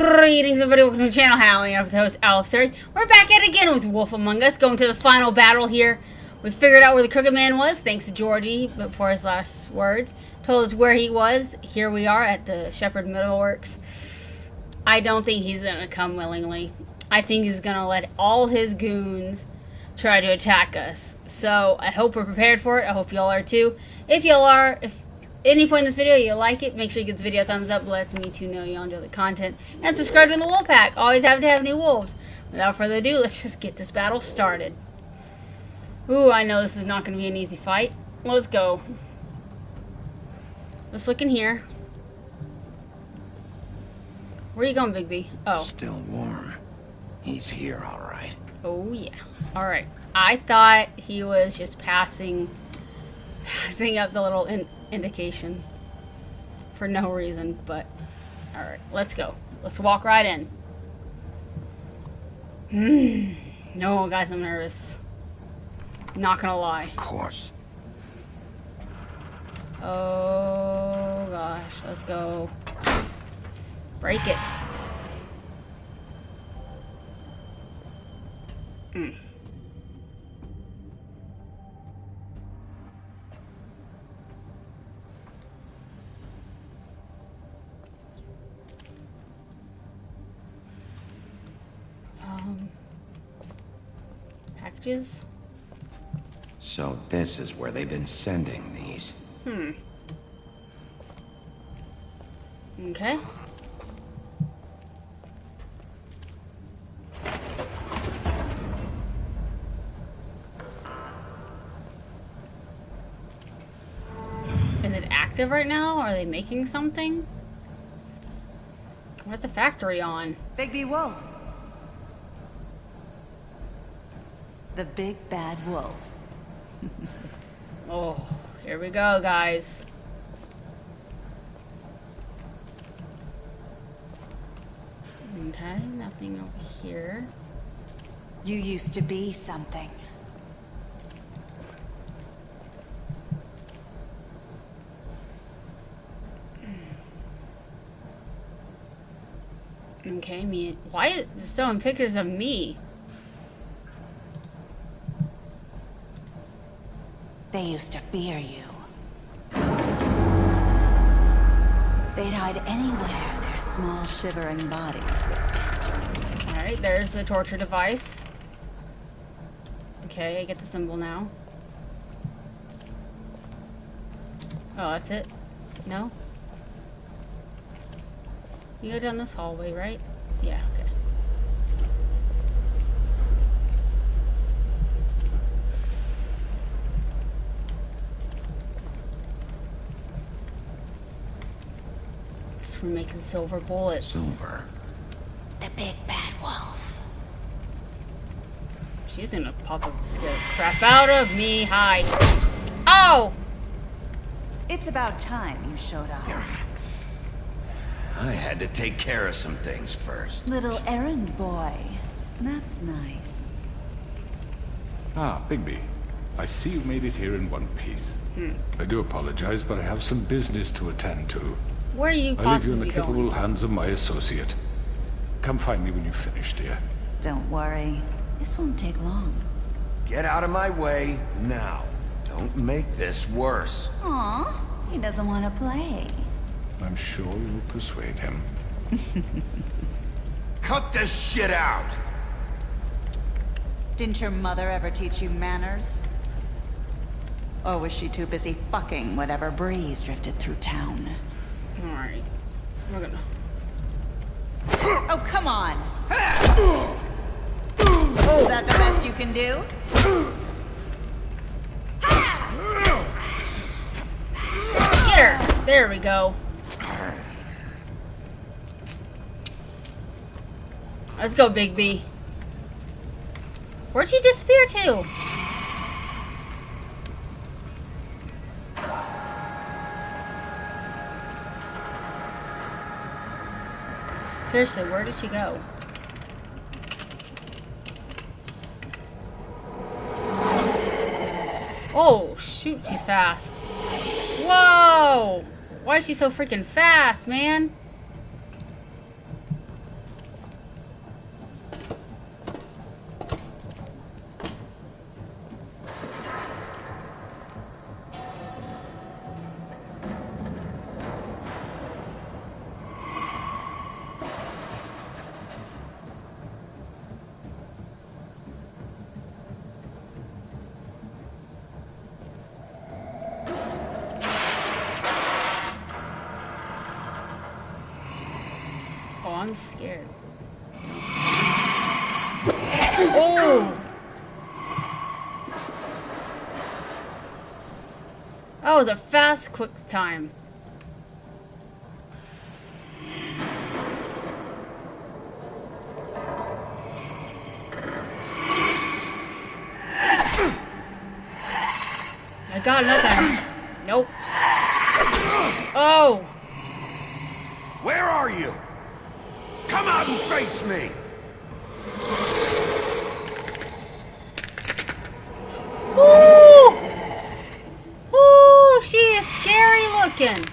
Greetings everybody, welcome to the channel, Howling. I'm the host, Alex. We're back at it again with Wolf Among Us, going to the final battle here. We figured out where the Crooked Man was, thanks to Georgie, before his last words. Told us where he was. Here we are at the Shepherd Metalworks. I don't think he's going to come willingly. I think he's going to let all his goons try to attack us. So, I hope we're prepared for it. I hope y'all are too. If y'all are, if any point in this video you like it, make sure you give this video a thumbs up. Lets me to know you enjoy the content. And subscribe to the Wolf Pack. Always happy to have new wolves. Without further ado, let's just get this battle started. Ooh, I know this is not going to be an easy fight. Let's go. Let's look in here. Where are you going, Big B? Oh. Still warm. He's here, all right. Oh, yeah. All right. I thought he was just passing up the little indication for no reason, but all right, let's go. Let's walk right in. No, guys, I'm nervous. Not gonna lie. Of course. Oh gosh, let's go. Break it. Packages. So this is where they've been sending these. Okay. Is it active right now? Are they making something? What's the factory on? Big Wolf. The big bad wolf. Oh, here we go, guys. Okay, nothing over here. You used to be something. Okay, me. Why are they showing pictures of me? They used to fear you. They'd hide anywhere their small shivering bodies would fit. Alright, there's the torture device. Okay, I get the symbol now. Oh, that's it? No? You go down this hallway, right? Yeah, okay. We're making silver bullets. Silver. The big bad wolf. She's gonna pop up, scare the crap out of me. Hi. Oh! It's about time you showed up. I had to take care of some things first. Little errand boy. That's nice. Ah, Bigby. I see you made it here in one piece. I do apologize, but I have some business to attend to. Where are you I leave you in the possibly capable going? hands of my associate. Come find me when you've finished, dear. Don't worry. This won't take long. Get out of my way now. Don't make this worse. Aw, he doesn't want to play. I'm sure you'll persuade him. Cut this shit out! Didn't your mother ever teach you manners? Or was she too busy fucking whatever breeze drifted through town? Alright. We're gonna... Oh, come on! Is that the best you can do? Get her! There we go. Let's go, Big B. Where'd she disappear to? Seriously, where did she go? Oh, shoot, she's fast. Whoa! Why is she so freaking fast, man? I'm scared. Oh! Oh, it was a fast, quick time. I got nothing. Nope. Oh! Where are you? Come out and face me! Woo! Woo! She is scary looking.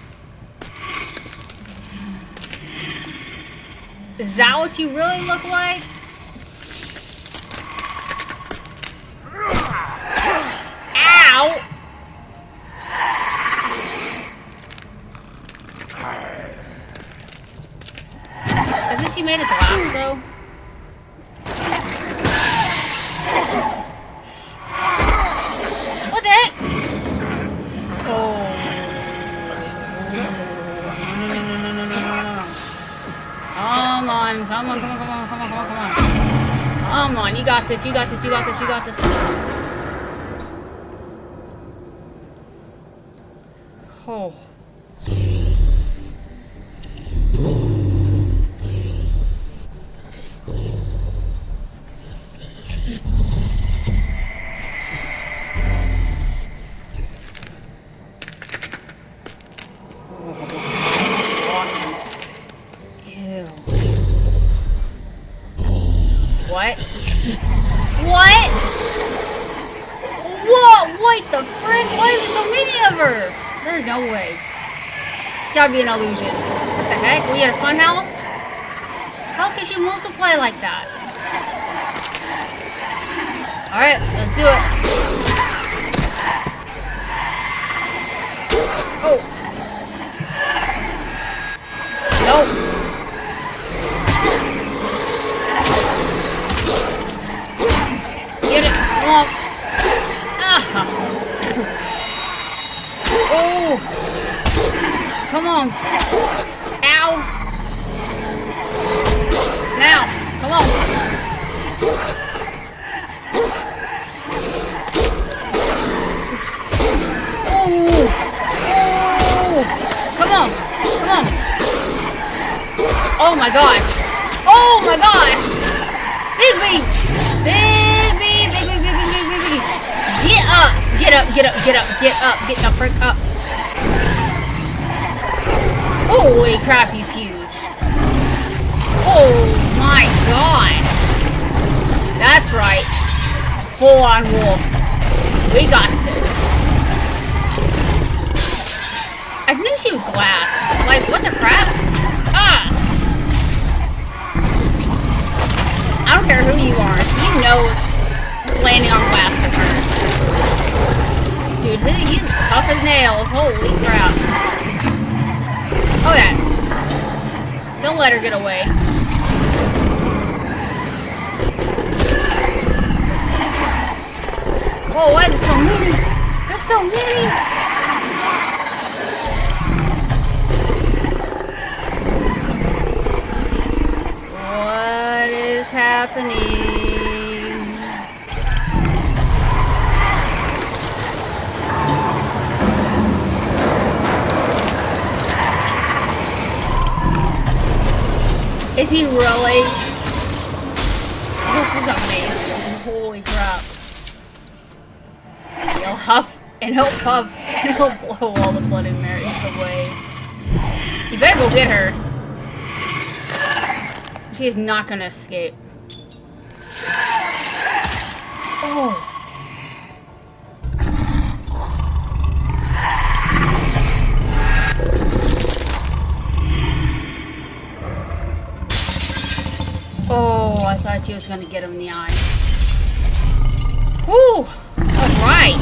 Is that what you really look like? Ow! Isn't she made of glass, though? What the heck? Oh. Come on, come on, come on, come on, come on, come on, come on. Come on, you got this, you got this, you got this, you got this. Oh. Ew. What? What? Whoa! What the frick? Why are there so many of her? There's no way. It's gotta be an illusion. What the heck? We at a fun house? How can she multiply like that? Alright, let's do it. Oh. Nope. Get it. Come on. Ah. Oh. Come on. Ow. Now. Come on. Oh. Oh. Come on. Come on. Oh my gosh. Oh my gosh. Big B. Big B. Big B. Big B. Big B. Big B. Get up. Get up. Get up. Get up. Get up. Get the frick up. Holy crap, he's huge. Oh my gosh. That's right. Full on wolf. We got this. I knew she was glass. Like, what the crap? Ah! I don't care who you are. You know landing on glass is hurt. Dude, he's tough as nails. Holy crap. Oh yeah. Don't let her get away. Oh, why there's so many? There's so many! What is happening? Is he really? This is amazing. Holy crap. He'll huff and he'll puff and he'll blow all the Blood and Marys away. You better go get her. She is not gonna escape. Oh. Oh, I thought she was gonna get him in the eye. Whew! Alright!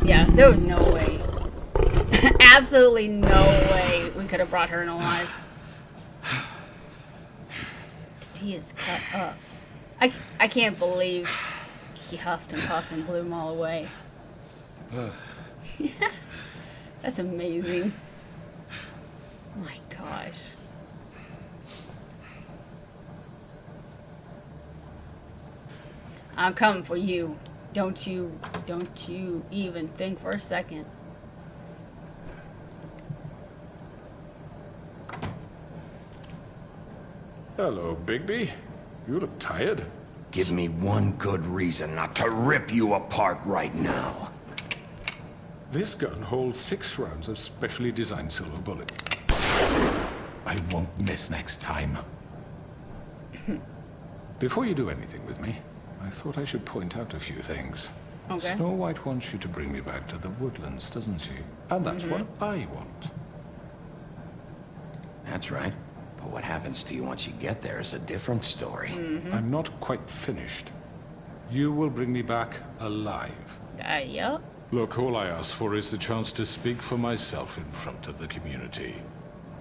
Yeah, there was no way. Absolutely no way we could have brought her in alive. Dude, he is cut up. I can't believe he huffed and puffed and blew them all away. That's amazing. Oh my gosh. I'm coming for you. Don't you even think for a second. Hello, Bigby. You look tired. Give me one good reason not to rip you apart right now. This gun holds 6 rounds of specially designed silver bullet. I won't miss next time. Before you do anything with me, I thought I should point out a few things. Okay. Snow White wants you to bring me back to the woodlands, doesn't she? And that's what I want. That's right. But what happens to you once you get there is a different story. I'm not quite finished. You will bring me back alive. Yep. Look, all I ask for is the chance to speak for myself in front of the community.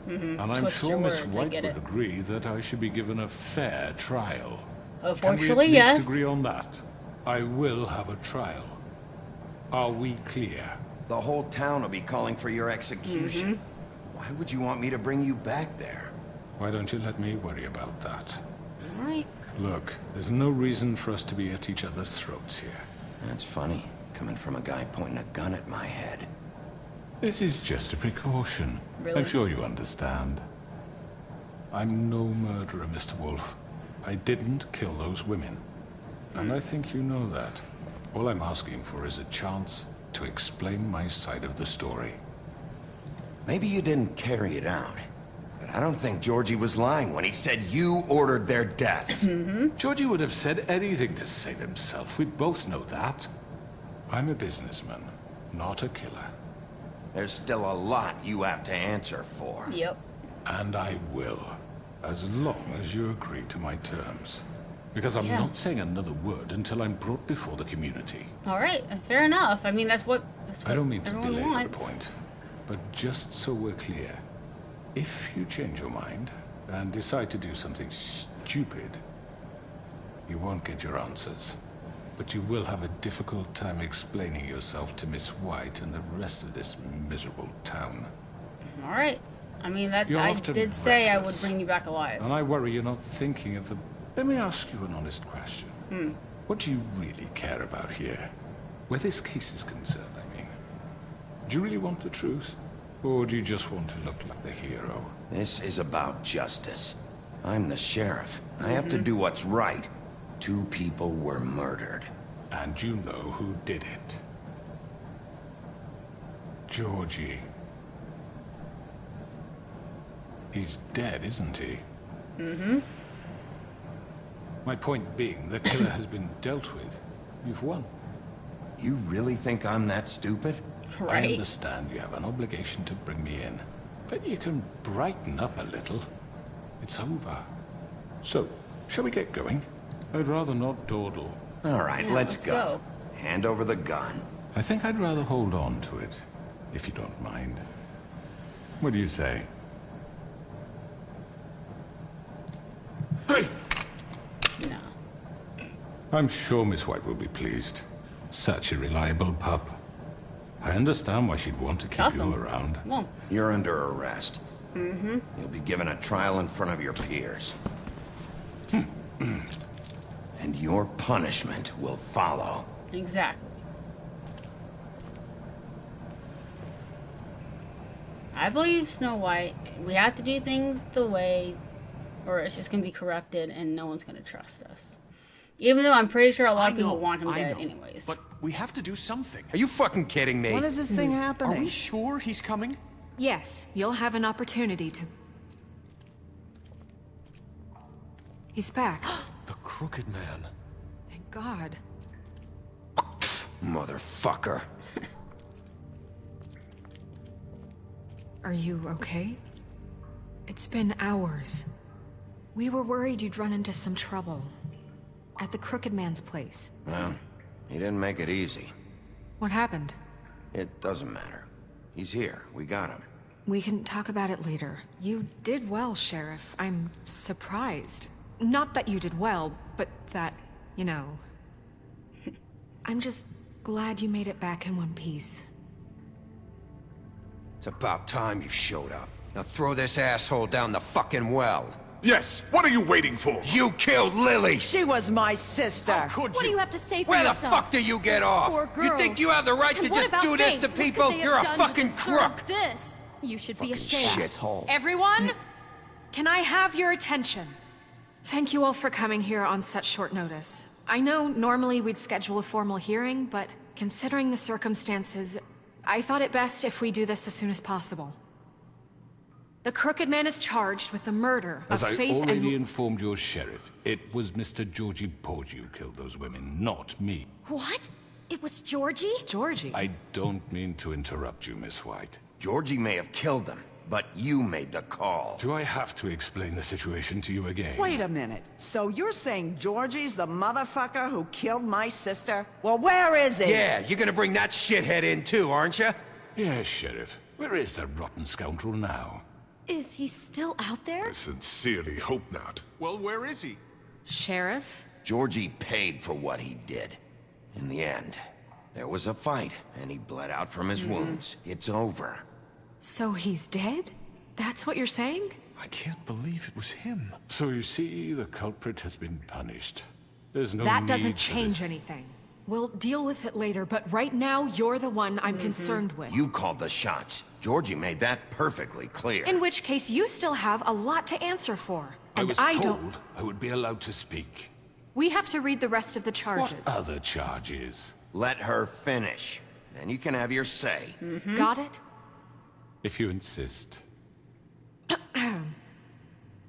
And I'm Twist sure your Miss words, I White get would it. agree that I should be given a fair trial. Unfortunately, Can we at least yes. agree on that? I will have a trial. Are we clear? The whole town will be calling for your execution. Mm-hmm. Why would you want me to bring you back there? Why don't you let me worry about that? Alright. Look, there's no reason for us to be at each other's throats here. That's funny, coming from a guy pointing a gun at my head. This is just a precaution. Really? I'm sure you understand. I'm no murderer, Mr. Wolf. I didn't kill those women. And I think you know that. All I'm asking for is a chance to explain my side of the story. Maybe you didn't carry it out. But I don't think Georgie was lying when he said you ordered their deaths. Georgie would have said anything to save himself. We both know that. I'm a businessman, not a killer. There's still a lot you have to answer for. Yep. And I will, as long as you agree to my terms. Because I'm Yeah. not saying another word until I'm brought before the community. Alright, fair enough. I mean, that's what I don't mean to everyone belabor wants. the point, but just so we're clear, if you change your mind and decide to do something stupid, you won't get your answers. But you will have a difficult time explaining yourself to Miss White and the rest of this miserable town. Alright. I mean, that You're I often did say I would reckless. bring you back alive. And I worry you're not thinking of the... Let me ask you an honest question. What do you really care about here? Where this case is concerned, I mean. Do you really want the truth? Or do you just want to look like the hero? This is about justice. I'm the sheriff. I have to do what's right. 2 people were murdered. And you know who did it. Georgie. He's dead, isn't he? My point being, the killer has been dealt with. You've won. You really think I'm that stupid? I Right? understand you have an obligation to bring me in, but you can brighten up a little. It's over. So, shall we get going? I'd rather not dawdle. All right, Yeah, let's let's go. go. Hand over the gun. I think I'd rather hold on to it, if you don't mind. What do you say? Hey! No. I'm sure Miss White will be pleased. Such a reliable pup. I understand why she'd want to keep Cuff you him. around. Come on. You're under arrest. You'll be given a trial in front of your peers. And your punishment will follow. Exactly. I believe Snow White. We have to do things the way, or it's just gonna be corrupted, and no one's gonna trust us. Even though I'm pretty sure a lot of people want him dead, anyways. But we have to do something. Are you fucking kidding me? When is this thing happening? Are we sure he's coming? Yes, you'll have an opportunity to... He's back. The Crooked Man. Thank God. Motherfucker. Are you okay? It's been hours. We were worried you'd run into some trouble. At the Crooked Man's place. Well, he didn't make it easy. What happened? It doesn't matter. He's here. We got him. We can talk about it later. You did well, Sheriff. I'm surprised. Not that you did well, but that, you know... I'm just glad you made it back in one piece. It's about time you showed up. Now throw this asshole down the fucking well. Yes, what are you waiting for? You killed Lily! She was my sister. How could What do you? you have to say for Where the yourself? fuck do you get Those off? poor You think girls. you have the right And to what just about do this Faith? to What could people? they have You're a done to fucking deserve crook! This. You should be ashamed. Shithole. Everyone, can I have your attention? Thank you all for coming here on such short notice. I know normally we'd schedule a formal hearing, but considering the circumstances, I thought it best if we do this as soon as possible. The Crooked Man is charged with the murder As of I Faith already and... informed your sheriff, it was Mr. Georgie Porgy who killed those women, not me. What? It was Georgie? Georgie. I don't mean to interrupt you, Miss White. Georgie may have killed them, but you made the call. Do I have to explain the situation to you again? Wait a minute. So you're saying Georgie's the motherfucker who killed my sister? Well, where is he? Yeah, you're gonna bring that shithead in too, aren't you? Yes, Sheriff. Where is that rotten scoundrel now? Is he still out there? I sincerely hope not. Well, where is he? Sheriff? Georgie paid for what he did. In the end, there was a fight, and he bled out from his wounds. It's over. So he's dead? That's what you're saying? I can't believe it was him. So you see, the culprit has been punished. There's no That need doesn't for change this. anything. We'll deal with it later, but right now, you're the one I'm concerned with. You called the shots. Georgie made that perfectly clear. In which case, you still have a lot to answer for. I And was I told don't... I would be allowed to speak. We have to read the rest of the What charges. other charges? Let her finish. Then you can have your say. Got it? If you insist.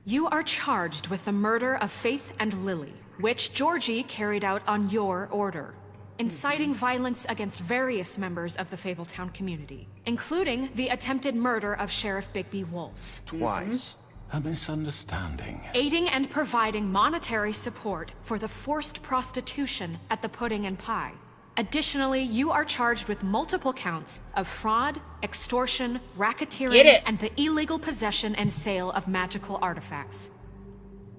You are charged with the murder of Faith and Lily, which Georgie carried out on your order, inciting violence against various members of the Fabletown community, including the attempted murder of Sheriff Bigby Wolf, Twice. A misunderstanding. aiding and providing monetary support for the forced prostitution at the Pudding and Pie. Additionally, you are charged with multiple counts of fraud, extortion, Get racketeering, it. and the illegal possession and sale of magical artifacts.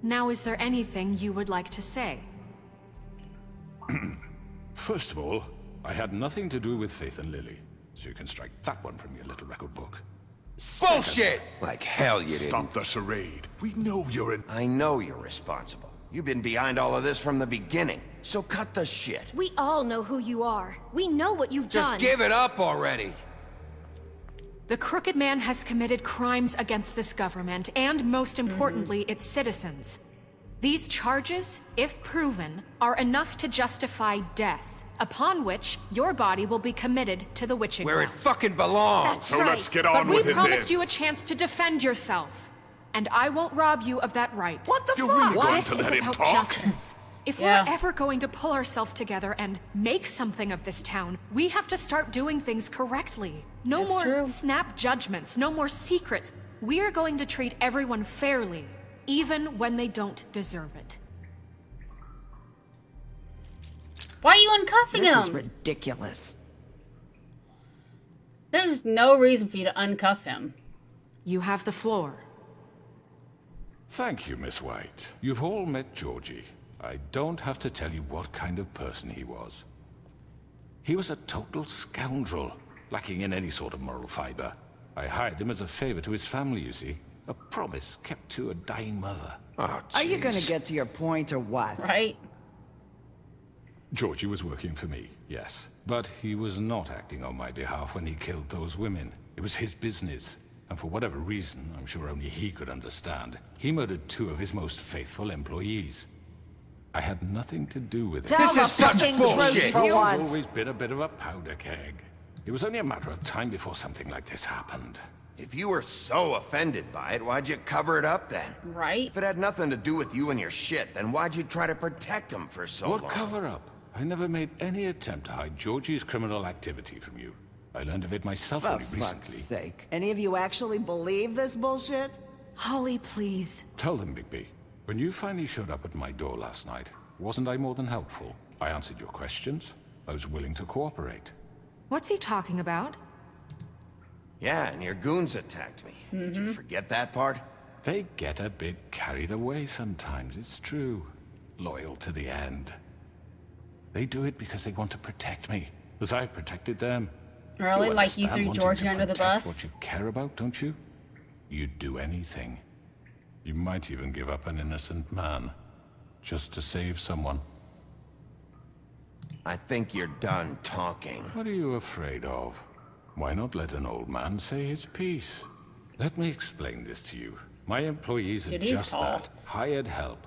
Now, is there anything you would like to say? First of all, I had nothing to do with Faith and Lily, so you can strike that one from your little record book. Bullshit! Like hell you didn't. Stop the charade. We know you're in. I know you're responsible. You've been behind all of this from the beginning. So cut the shit. We all know who you are. We know what you've Just done. give it up already. The Crooked Man has committed crimes against this government and, most importantly, its citizens. These charges, if proven, are enough to justify death, upon which your body will be committed to the witching Where it ground. fucking belongs. That's So right. let's get But on we with it promised then. you a chance to defend yourself, and I won't rob you of that right. What the You're fuck? really going This to is let him about talk? justice. If Yeah. we're ever going to pull ourselves together and make something of this town, we have to start doing things correctly. No That's more true. snap judgments, no more secrets. We are going to treat everyone fairly, even when they don't deserve it. Why are you uncuffing This is him? ridiculous. There's no reason for you to uncuff him. You have the floor. Thank you, Miss White. You've all met Georgie. I don't have to tell you what kind of person he was. He was a total scoundrel, lacking in any sort of moral fiber. I hired him as a favor to his family, you see. A promise kept to a dying mother. Oh, Are you gonna jeez. get to your point or what? Right? Georgie was working for me, yes. But he was not acting on my behalf when he killed those women. It was his business. And for whatever reason, I'm sure only he could understand, he murdered 2 of his most faithful employees. I had nothing to do with it. Tell This the is such fucking bullshit. truth for He's once. always been a bit of a powder keg. It was only a matter of time before something like this happened. If you were so offended by it, why'd you cover it up then? Right? If it had nothing to do with you and your shit, then why'd you try to protect him for so What long? cover up? I never made any attempt to hide Georgie's criminal activity from you. I learned of it myself For only fuck's recently. sake. Any of you actually believe this bullshit? Holly, please. Tell them, Bigby. When you finally showed up at my door last night, wasn't I more than helpful? I answered your questions. I was willing to cooperate. What's he talking about? Yeah, and your goons attacked me. Did you forget that part? They get a bit carried away sometimes, it's true. Loyal to the end. They do it because they want to protect me, as I protected them. Really? You Like you understand threw wanting Georgie to under the protect bus? what you care about, don't you? You'd do anything. You might even give up an innocent man, just to save someone. I think you're done talking. What are you afraid of? Why not let an old man say his piece? Let me explain this to you. My employees are Dude, he's just tall. that, hired help.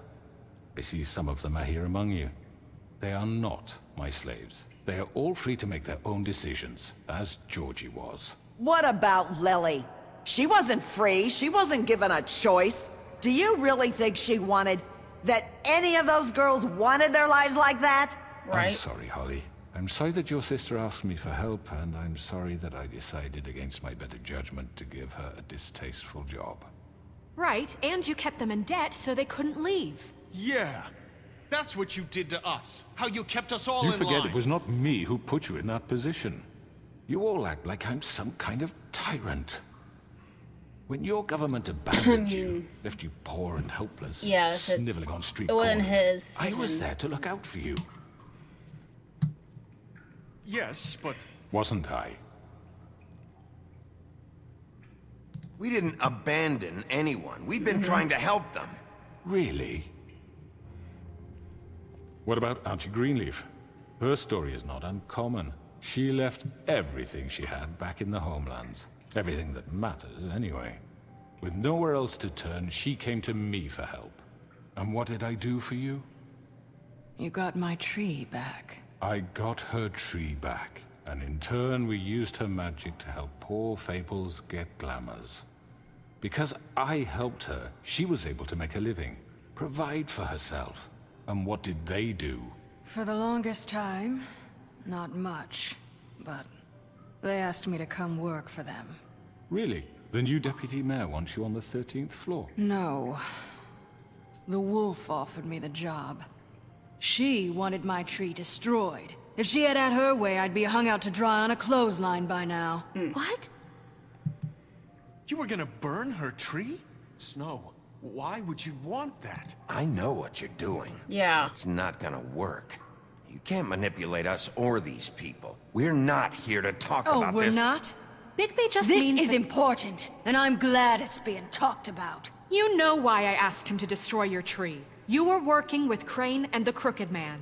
I see some of them are here among you. They are not my slaves. They are all free to make their own decisions, as Georgie was. What about Lily? She wasn't free. She wasn't given a choice. Do you really think she wanted... that any of those girls wanted their lives like that? Right. I'm sorry, Holly. I'm sorry that your sister asked me for help, and I'm sorry that I decided against my better judgment to give her a distasteful job. Right, and you kept them in debt so they couldn't leave. Yeah. That's what you did to us. How you kept us all You in forget line. it was not me who put you in that position. You all act like I'm some kind of tyrant. When your government abandoned you, left you poor and helpless, Yeah, sniveling on street it wasn't corners, his I was decision. there to look out for you. Yes, but... Wasn't I? We didn't abandon anyone. We've been trying to help them. Really? What about Auntie Greenleaf? Her story is not uncommon. She left everything she had back in the homelands. Everything that matters, anyway. With nowhere else to turn, she came to me for help. And what did I do for you? You got my tree back. I got her tree back, and in turn we used her magic to help poor Fables get glamours. Because I helped her, she was able to make a living, provide for herself. And what did they do? For the longest time, not much, but they asked me to come work for them. Really? The new deputy mayor wants you on the 13th floor? No. The wolf offered me the job. She wanted my tree destroyed. If she had her way, I'd be hung out to dry on a clothesline by now. What? You were gonna burn her tree? Snow, why would you want that? I know what you're doing. Yeah. It's not gonna work. You can't manipulate us or these people. We're not here to talk Oh, about we're this. not? Bigby just This means is that- important, and I'm glad it's being talked about. You know why I asked him to destroy your tree. You were working with Crane and the Crooked Man.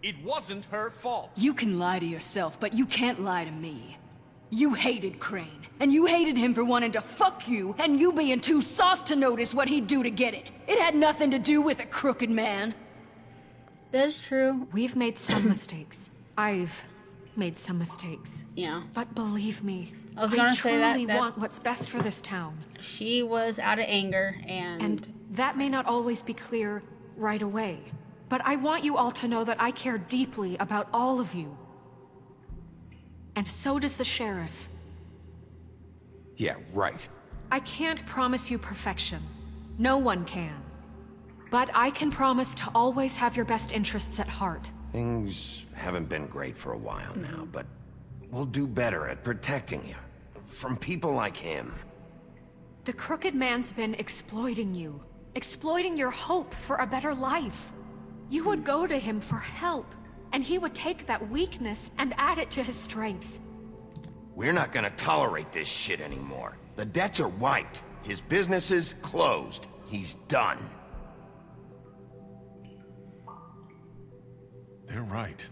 It wasn't her fault. You can lie to yourself, but you can't lie to me. You hated Crane, and you hated him for wanting to fuck you, and you being too soft to notice what he'd do to get it. It had nothing to do with a crooked man. That's true. We've made some mistakes. I've made some mistakes. Yeah. But believe me, I was gonna say that- truly that- want what's best for this town. She was out of anger And that may not always be clear right away. But I want you all to know that I care deeply about all of you. And so does the sheriff. Yeah, right. I can't promise you perfection. No one can. But I can promise to always have your best interests at heart. Things haven't been great for a while now, but we'll do better at protecting you. From people like him. The Crooked Man's been exploiting you. Exploiting your hope for a better life. You would go to him for help, and he would take that weakness and add it to his strength. We're not gonna tolerate this shit anymore. The debts are wiped. His business is closed. He's done. They're right.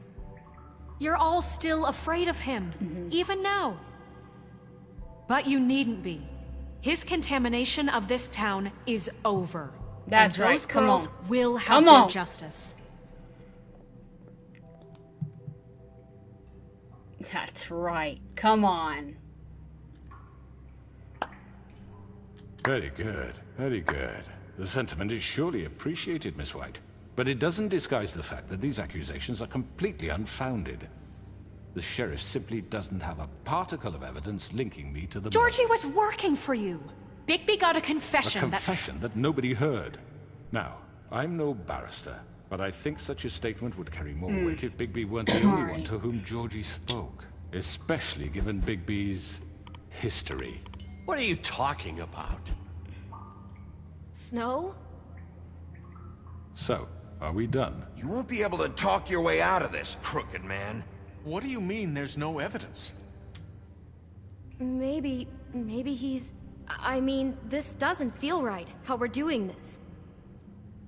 You're all still afraid of him, even now. But you needn't be. His contamination of this town is over. That's and right. those Come girls on. will have Come their on. justice. That's right. Come on. Very good, very good. The sentiment is surely appreciated, Miss White. But it doesn't disguise the fact that these accusations are completely unfounded. The sheriff simply doesn't have a particle of evidence linking me to the Georgie murders. was working for you. Bigby got a A confession confession that nobody heard. Now, I'm no barrister, but I think such a statement would carry more weight if Bigby weren't the only one to whom Georgie spoke. Especially given Bigby's history. What are you talking about? Snow? So, are we done? You won't be able to talk your way out of this, crooked man. What do you mean there's no evidence? Maybe he's... I mean, this doesn't feel right, how we're doing this.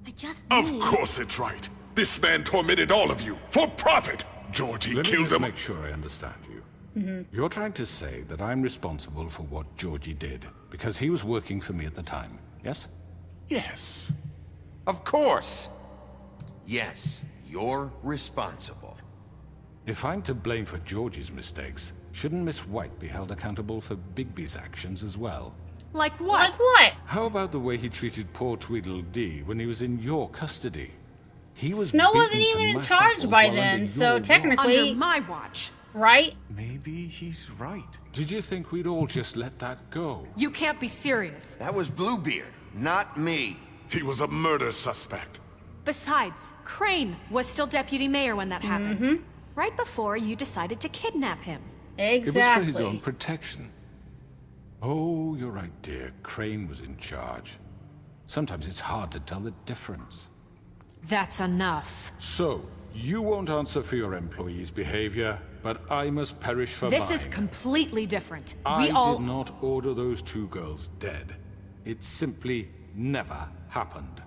I just Of need... course it's right. This man tormented all of you for profit. Georgie Let me killed just him. make sure I understand you. You're trying to say that I'm responsible for what Georgie did because he was working for me at the time, yes? Yes. Of course. Yes, you're responsible. If I'm to blame for Georgie's mistakes, shouldn't Miss White be held accountable for Bigby's actions as well? Like what? Like what? How about the way he treated poor Tweedledee when he was in your custody? He was Snow wasn't beaten to even in mashed charge apples by while then, under so your technically... Under my watch. Right? Maybe he's right. watch. Did you think we'd all just let that go? You can't be serious. That was Bluebeard, not me. He was a murder suspect. Besides, Crane was still deputy mayor when that happened. Right before you decided to kidnap him. Exactly. It was for his own protection. Oh, you're right, dear. Crane was in charge. Sometimes it's hard to tell the difference. That's enough. So, you won't answer for your employees' behavior, but I must perish for This mine. is completely different. I We all... did not order those two girls dead. It simply never happened.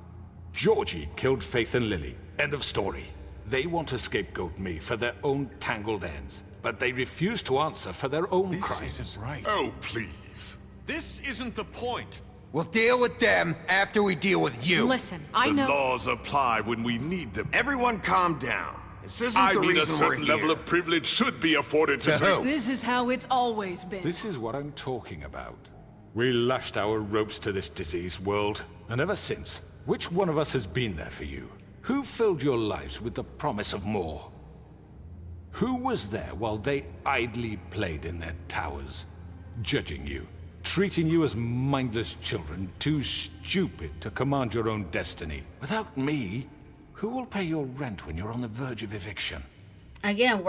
Georgie killed Faith and Lily. End of story. They want to scapegoat me for their own tangled ends, but they refuse to answer for their own This crimes. isn't right. Oh, please. This isn't the point. We'll deal with them after we deal with you. Listen, I The know... laws apply when we need them. Everyone calm down. This isn't I the mean, a reason we're certain here. level of privilege should be afforded to To who? This is how it's always been. This is what I'm talking about. We lashed our ropes to this diseased world, and ever since, which one of us has been there for you? Who filled your lives with the promise of more? Who was there while they idly played in their towers, judging you, treating you as mindless children, too stupid to command your own destiny? Without me, who will pay your rent when you're on the verge of eviction? Again,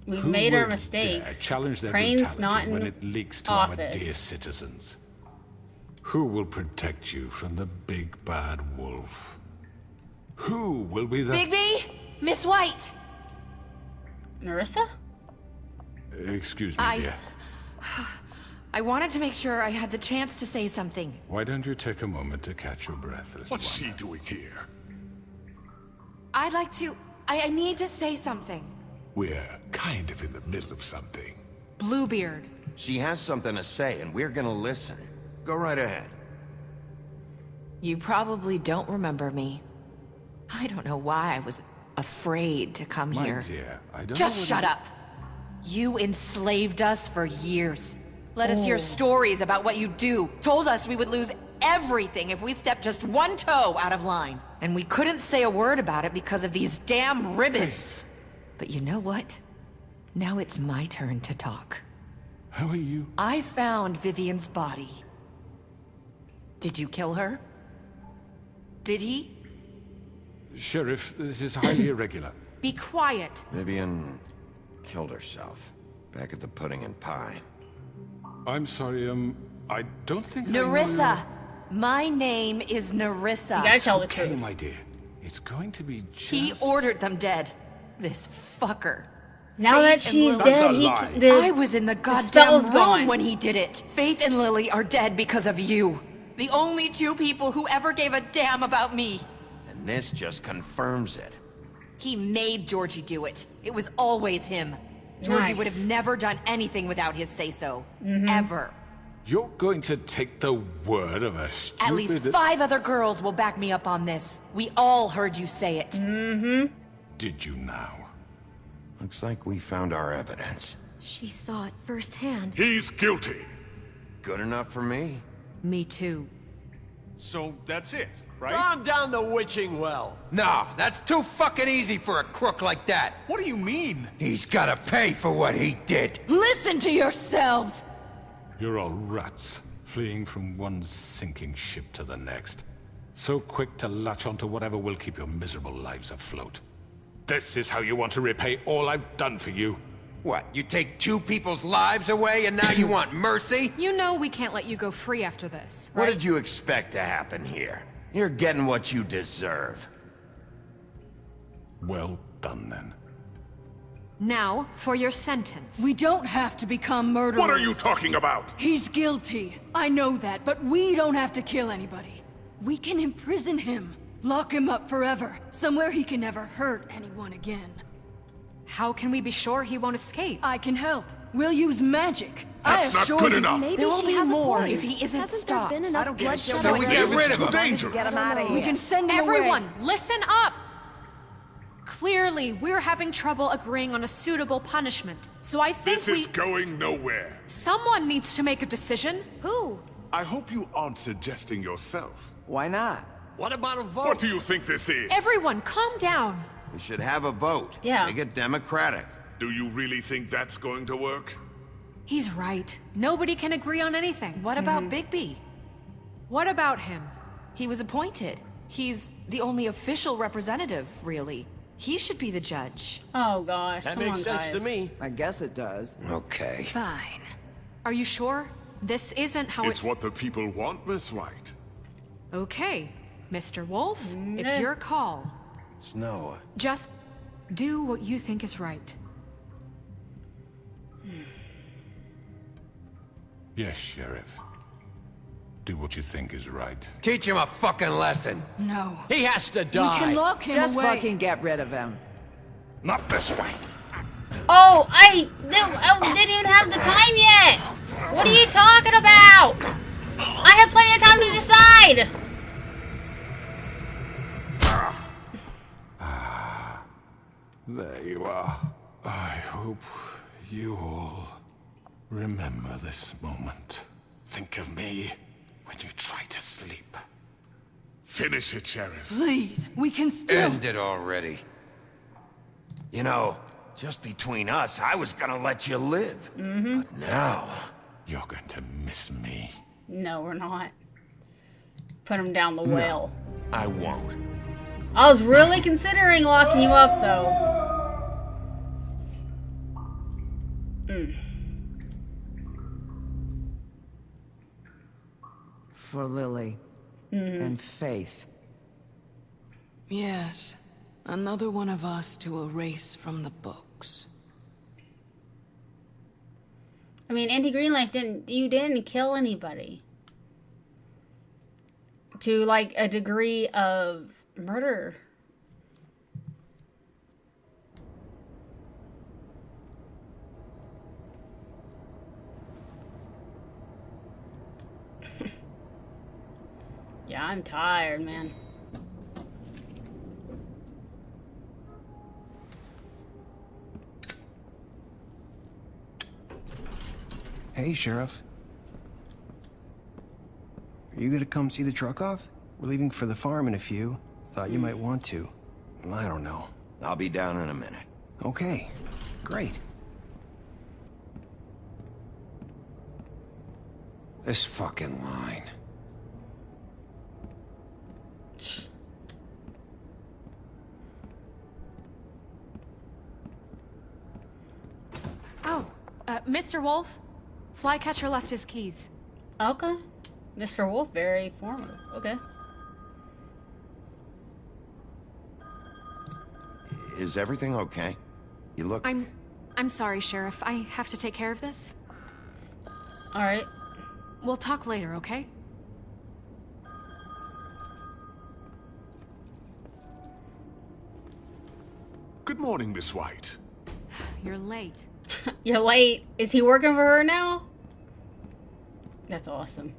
we've Who made our would dare mistakes. challenge their Crane's not brutality in when it leaks to our office. dear citizens? Who will protect you from the big bad wolf? Who will be the... Bigby? Miss White! Narissa? Excuse me, dear. I wanted to make sure I had the chance to say something. Why don't you take a moment to catch your breath, little What's one? she doing here? I'd like to... I need to say something. We're kind of in the middle of something. Bluebeard. She has something to say, and we're gonna listen. Go right ahead. You probably don't remember me. I don't know why I was afraid to come My here. dear, I don't Just know shut whether- up. You enslaved us for years. Let us hear stories about what you do. Told us we would lose everything if we stepped just one toe out of line. And we couldn't say a word about it because of these damn ribbons. But you know what? Now it's my turn to talk. How are you? I found Vivian's body. Did you kill her? Did he? Sheriff, this is highly irregular. Be quiet. Vivian killed herself. Back at the Pudding and Pie. I'm sorry, I don't think I know Narissa! you- My name is Narissa. You gotta tell the Okay, truth. my dear. It's going to be just... He ordered them dead. This fucker. Now that Faith and she's Lily- That's dead, a lie. I was in the goddamn spell's room gone. when he did it. Faith and Lily are dead because of you. The only two people who ever gave a damn about me. And this just confirms it. He made Georgie do it. It was always him. Georgie would have Nice. never done anything without his say-so. Ever. You're going to take the word of a stupid... At least 5 other girls will back me up on this. We all heard you say it. Did you now? Looks like we found our evidence. She saw it firsthand. He's guilty. Good enough for me? Me too. So that's it, right? Calm down the witching well. No, that's too fucking easy for a crook like that. What do you mean? He's gotta pay for what he did. Listen to yourselves! You're all rats, fleeing from one sinking ship to the next. So quick to latch onto whatever will keep your miserable lives afloat. This is how you want to repay all I've done for you? What, you take 2 people's lives away and now you want mercy? You know we can't let you go free after this, What right? did you expect to happen here? You're getting what you deserve. Well done, then. Now, for your sentence. We don't have to become murderers. What are you talking about? He's guilty. I know that, but we don't have to kill anybody. We can imprison him. Lock him up forever. Somewhere he can never hurt anyone again. How can we be sure he won't escape? I can help. We'll use magic. That's not good enough. Maybe There will she be has more a point. if he isn't Hasn't stopped. there been I enough don't give a shit bloodshed what So we you get do. rid of It's him. too dangerous. Get him out of here. We can send him Everyone, away. listen up! Clearly, we're having trouble agreeing on a suitable punishment. So I think This is going nowhere. someone needs to make a decision. Who? I hope you aren't suggesting yourself. Why not? What about a vote? What do you think this is? Everyone, calm down. We should have a vote. Yeah. Make it democratic. Do you really think that's going to work? He's right. Nobody can agree on anything. What about Bigby? What about him? He was appointed. He's the only official representative, really. He should be the judge. Oh gosh, That come makes on, sense guys. to me. I guess it does. Okay. Fine. Are you sure? This isn't how It's what the people want, Miss White. Okay, Mr. Wolf, it's your call. Snow, Just do what you think is right. Yes, Sheriff. Do what you think is right. Teach him a fucking lesson. No. He has to We die. can lock him Just away. fucking get rid of him. Not this way. Oh, I didn't even have the time yet. What are you talking about? I have plenty of time to decide. There you are. I hope you all remember this moment. Think of me when you try to sleep. Finish it, Sheriff. Please, we can still... End it already. you know, just between us, I was gonna let you live. But now... You're going to miss me. No, we're not. Put him down the well. I won't. I was really considering locking you up, though. For Lily. And Faith. Yes. Another one of us to erase from the books. I mean, Andy Greenleaf didn't kill anybody. To, like, a degree of murder. Yeah, I'm tired, man. Hey, Sheriff. Are you gonna come see the truck off? We're leaving for the farm in a few. Thought you might want to. I don't know. I'll be down in a minute. Okay, great. This fucking line. Oh, Mr. Wolf, Flycatcher left his keys. Okay. Mr. Wolf, very formal. Okay. Is everything okay? You look... I'm sorry, Sheriff. I have to take care of this. Alright. We'll talk later, okay? Good morning, Miss White. You're late. You're late. Is he working for her now? That's awesome.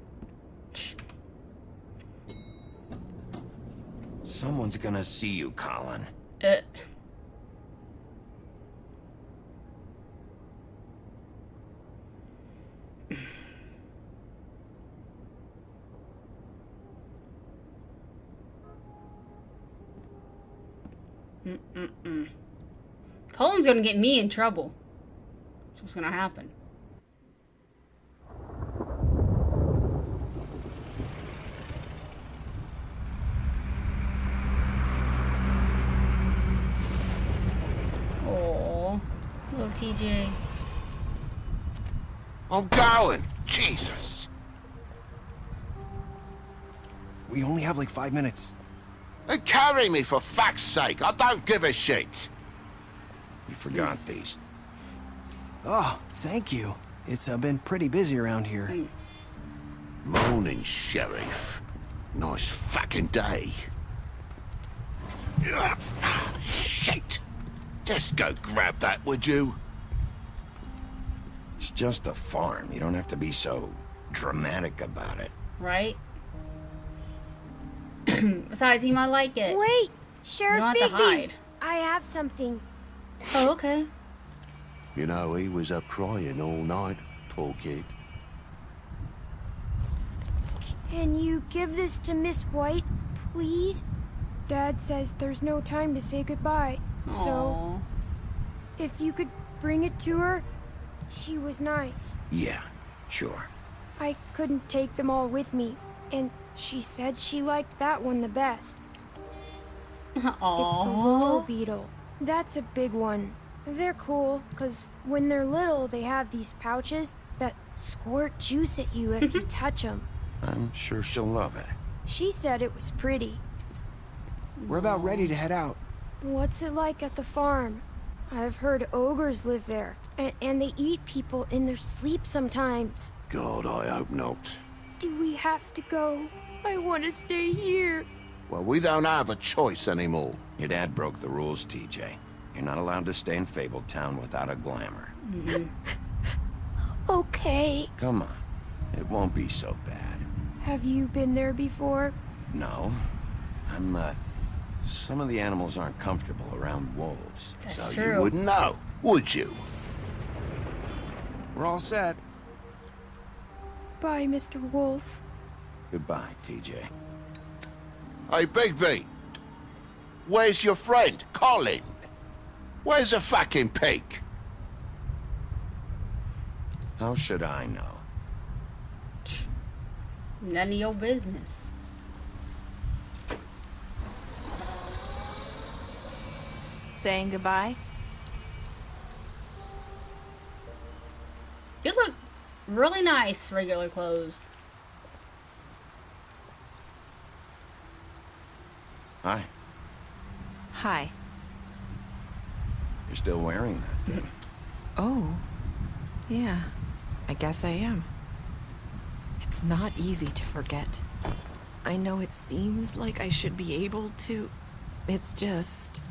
Someone's gonna see you, Colin. Colin's gonna get me in trouble. That's what's gonna happen. Oh, little TJ. I'm going. Jesus. We only have like 5 minutes. Carry me, for fuck's sake. I don't give a shit. You forgot these. Oh, thank you. It's been pretty busy around here. Morning, Sheriff. Nice fucking day. Shit! Just go grab that, would you? It's just a farm. You don't have to be so dramatic about it. Right? Besides, he might like it. Wait, You Sheriff don't have to hide. Bigby. I have something. Oh, okay. You know, he was up crying all night, poor kid. Can you give this to Miss White, please? Dad says there's no time to say goodbye. So, if you could bring it to her, she was nice. Yeah, sure. I couldn't take them all with me, and she said she liked that one the best. It's a willow beetle. That's a big one. They're cool, because when they're little, they have these pouches that squirt juice at you if you touch them. I'm sure she'll love it. She said it was pretty. We're about ready to head out. What's it like at the farm? I've heard ogres live there, and they eat people in their sleep sometimes. God, I hope not. Do we have to go? I want to stay here. Well, we don't have a choice anymore. Your dad broke the rules, TJ. You're not allowed to stay in Fabletown without a glamour. Okay. Come on. It won't be so bad. Have you been there before? No. Some of the animals aren't comfortable around wolves. So you wouldn't know, would you? We're all set. Bye, Mr. Wolf. Goodbye, TJ. Hey, Bigby. Where's your friend, Colin? Where's the fucking pig? How should I know? None of your business. Saying goodbye? You look really nice, regular clothes. Hi. Hi. You're still wearing that thing. Oh. Yeah. I guess I am. It's not easy to forget. I know it seems like I should be able to. It's just...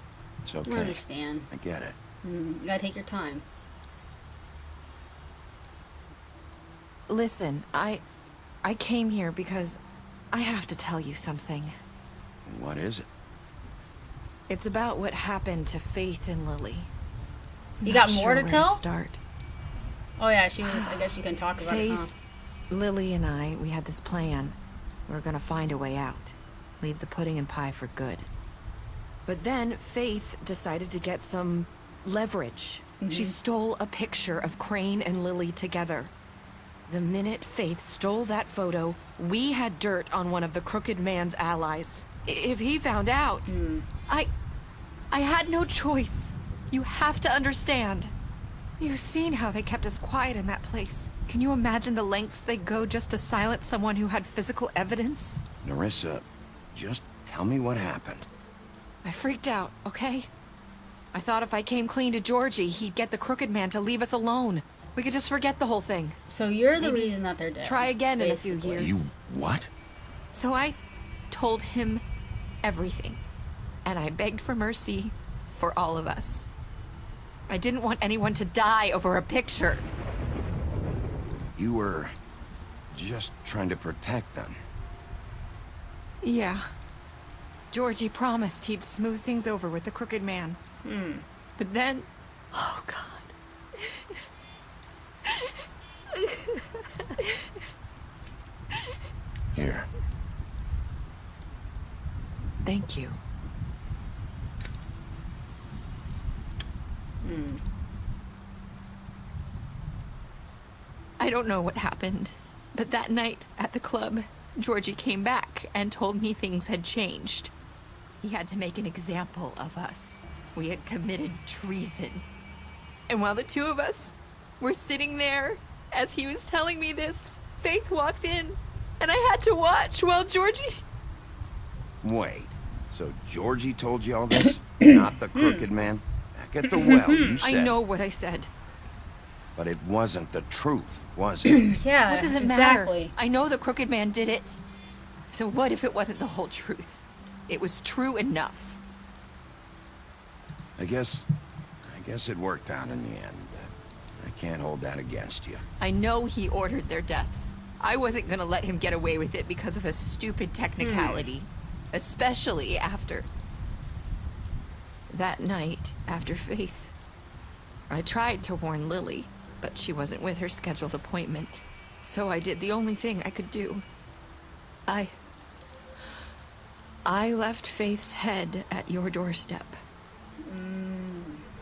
It's okay. I understand. I get it. You gotta take your time. Listen, I came here because I have to tell you something. What is it? It's about what happened to Faith and Lily. You Not got more sure to where tell? Start. Oh yeah, she was. I guess you can talk about it, huh? Faith, Lily and I, we had this plan. We were gonna find a way out. Leave the pudding and pie for good. But then Faith decided to get some leverage. She stole a picture of Crane and Lily together. The minute Faith stole that photo, we had dirt on one of the Crooked Man's allies. If he found out, I had no choice. You have to understand. You've seen how they kept us quiet in that place. Can you imagine the lengths they go just to silence someone who had physical evidence? Nerissa, just tell me what happened. I freaked out, okay? I thought if I came clean to Georgie, he'd get the Crooked Man to leave us alone. We could just forget the whole thing. So you're the Maybe reason that they're dead. try again basically. in a few years. You what? So I told him everything. And I begged for mercy for all of us. I didn't want anyone to die over a picture. You were just trying to protect them. Yeah. Georgie promised he'd smooth things over with the Crooked Man. But then... Oh, God. Here. Thank you. I don't know what happened, but that night at the club, Georgie came back and told me things had changed. He had to make an example of us. We had committed treason. And while the two of us were sitting there, as he was telling me this, Faith walked in, and I had to watch while Georgie... Wait, so Georgie told you all this? Not the Crooked Man? back at the well, you said. I know what I said. But it wasn't the truth, was it? Yeah, What does it exactly. matter? I know the Crooked Man did it. So what if it wasn't the whole truth? It was true enough. I guess it worked out in the end. I can't hold that against you. I know he ordered their deaths. I wasn't gonna let him get away with it because of a stupid technicality. Especially after... that night, after Faith. I tried to warn Lily, but she wasn't with her scheduled appointment. So I did the only thing I could do. I left Faith's head at your doorstep.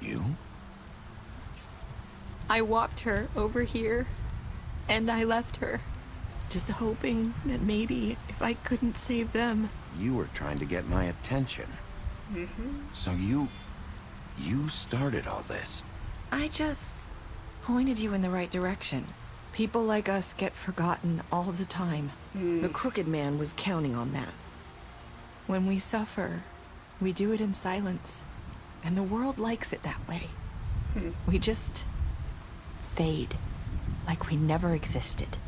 You? I walked her over here, and I left her. Just hoping that maybe if I couldn't save them... You were trying to get my attention. So you started all this. I just pointed you in the right direction. People like us get forgotten all the time. The Crooked Man was counting on that. When we suffer, we do it in silence. And the world likes it that way. We just fade, like we never existed.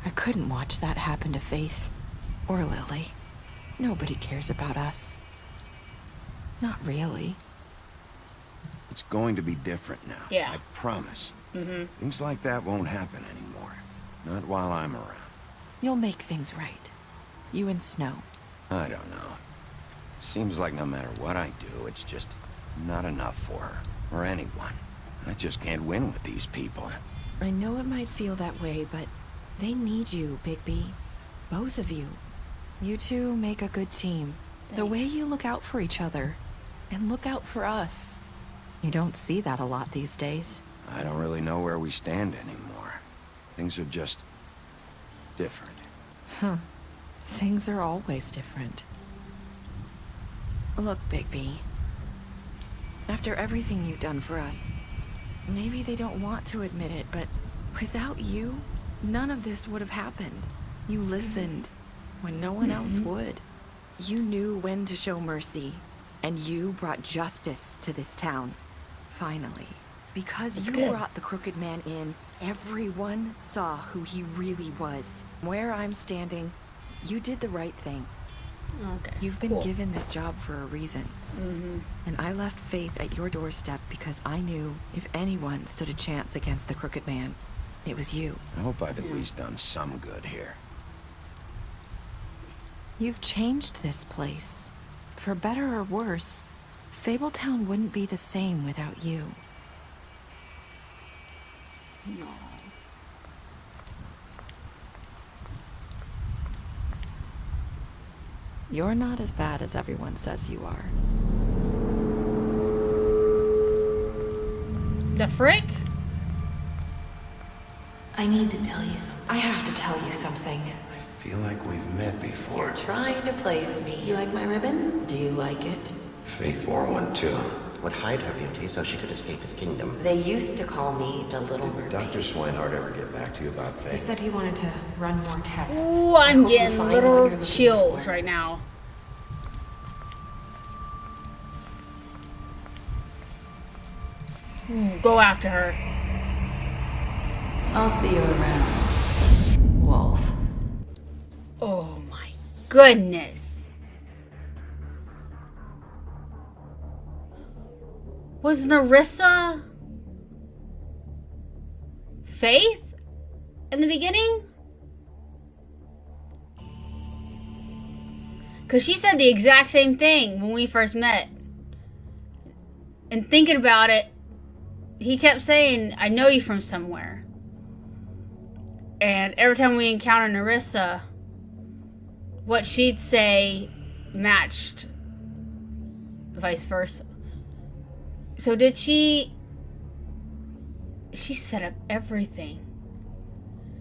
I couldn't watch that happen to Faith, or Lily. Nobody cares about us. Not really. It's going to be different now. Yeah. I promise. Things like that won't happen anymore. Not while I'm around. You'll make things right. You and Snow. I don't know. Seems like no matter what I do, it's just not enough for her, or anyone. I just can't win with these people. I know it might feel that way, but they need you, Bigby. Both of you. You two make a good team. The way you look out for each other, and look out for us. You don't see that a lot these days. I don't really know where we stand anymore. Things are just... different. Things are always different. Look, Bigby. After everything you've done for us, maybe they don't want to admit it, but without you, none of this would have happened. You listened when no one else would. You knew when to show mercy, and you brought justice to this town. Finally. Because you brought the Crooked Man in, everyone saw who he really was. Where I'm standing, you did the right thing. Okay. You've been given this job for a reason. And I left Faith at your doorstep because I knew if anyone stood a chance against the Crooked Man, it was you. I hope I've at least done some good here. You've changed this place. For better or worse, Fabletown wouldn't be the same without you. No. You're not as bad as everyone says you are. The frick? I need to tell you something. I have to tell you something. I feel like we've met before. You're trying to place me. You like my ribbon? Do you like it? Faith wore one too. Would hide her beauty so she could escape his kingdom. They used to call me the Little Mermaid. Dr. Swinehart ever get back to you about Faith? He said he wanted to run more tests. Ooh, I'm hope you getting find little what you're looking chills for. right now. Go after her. I'll see you around, Wolf. Oh my goodness. Was Narissa Faith in the beginning? Because she said the exact same thing when we first met. And thinking about it, he kept saying, I know you from somewhere. And every time we encountered Narissa, what she'd say matched vice versa. So did she set up everything.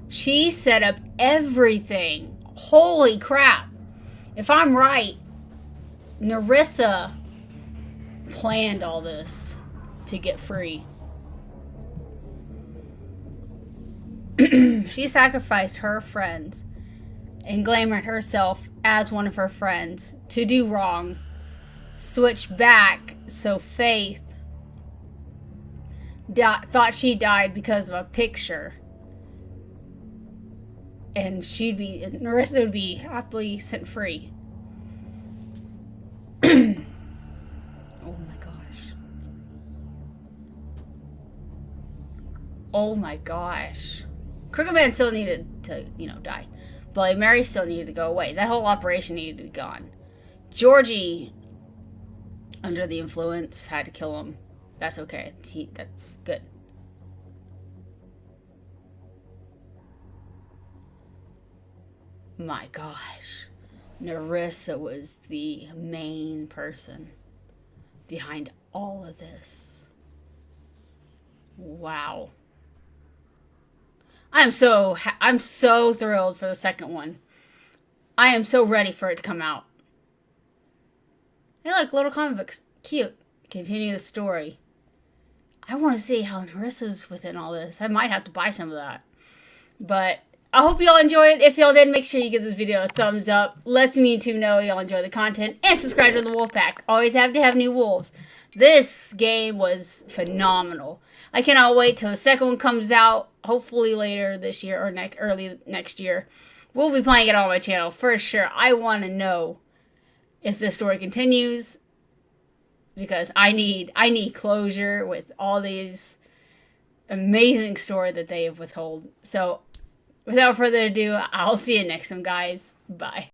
She set up everything. Holy crap. If I'm right, Narissa planned all this to get free. She sacrificed her friends and glamored herself as one of her friends to do wrong. Switch back so Faith thought she died because of a picture. And Narissa would be happily set free. Oh my gosh. Oh my gosh. Crooked Man still needed to, die. Bloody Mary still needed to go away. That whole operation needed to be gone. Georgie, under the influence, had to kill him. That's okay. That's good. My gosh. Narissa was the main person behind all of this. Wow. I'm so thrilled for the second one. I am so ready for it to come out. Hey, look, little comic books. Cute. Continue the story. I want to see how Narissa's within all this. I might have to buy some of that. But I hope y'all enjoy it. If y'all did, make sure you give this video a thumbs up. Lets me to know y'all enjoy the content. And subscribe to the Wolf Pack. Always have to have new wolves. This game was phenomenal. I cannot wait till the second one comes out. Hopefully later this year or early next year. We'll be playing it on my channel for sure. I want to know if this story continues. Because I need closure with all these amazing story that they have withheld. So, without further ado, I'll see you next time, guys. Bye.